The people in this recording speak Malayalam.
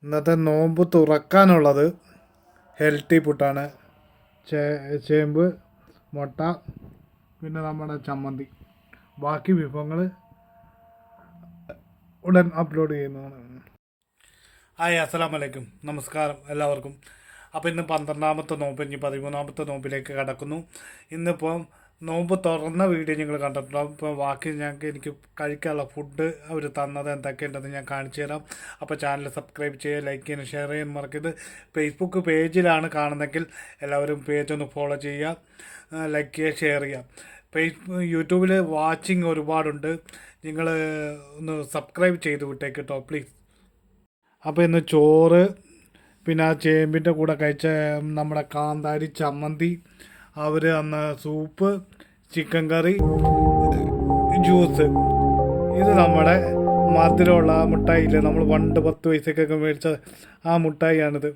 ഇന്നത്തെ നോമ്പ് തുറക്കാനുള്ളത് ഹെൽത്തി പുട്ടാണ്. ചേമ്പ്, മുട്ട, പിന്നെ നമ്മുടെ ചമ്മന്തി. ബാക്കി വിഭവങ്ങൾ ഉടൻ അപ്ലോഡ് ചെയ്യുന്നതാണ്. ഹായ്, അസ്സലാമു അലൈക്കും, നമസ്കാരം എല്ലാവർക്കും. അപ്പോൾ ഇന്ന് 12ാമത്തെ നോമ്പ്, ഇനി 13ാമത്തെ നോമ്പിലേക്ക് കടക്കുന്നു. ഇന്നിപ്പോൾ നോമ്പ് തുറന്ന വീഡിയോ നിങ്ങൾ കണ്ടിട്ടുണ്ടാകും. ഇപ്പോൾ ബാക്കി എനിക്ക് കഴിക്കാനുള്ള ഫുഡ് അവർ തന്നത് എന്തൊക്കെയുണ്ടെന്ന് ഞാൻ കാണിച്ചു തരാം. അപ്പോൾ ചാനൽ സബ്സ്ക്രൈബ് ചെയ്യുക, ലൈക്ക് ചെയ്യാൻ, ഷെയർ ചെയ്യാൻ മറക്കരുത്. ഫേസ്ബുക്ക് പേജിലാണ് കാണുന്നതെങ്കിൽ എല്ലാവരും പേജ് ഒന്ന് ഫോളോ ചെയ്യുക, ലൈക്ക് ചെയ്യുക, ഷെയർ ചെയ്യുക. യൂട്യൂബിൽ വാച്ചിങ് ഒരുപാടുണ്ട്, നിങ്ങൾ ഒന്ന് സബ്സ്ക്രൈബ് ചെയ്ത് വിട്ടേക്ക് കേട്ടോ പ്ലീസ്. അപ്പോൾ ഇന്ന് ചോറ്, പിന്നെ ആ ചേമ്പിൻ്റെ കൂടെ കഴിച്ച നമ്മുടെ കാന്താരി ചമ്മന്തി, അവർ അന്ന് സൂപ്പ്, ചിക്കൻ കറി, ജ്യൂസ്. ഇത് നമ്മുടെ മധുരമുള്ള ആ മിഠായില്ലേ, നമ്മൾ പണ്ട് 10 പൈസക്കൊക്കെ മേടിച്ച ആ മിഠായിയാണിത്.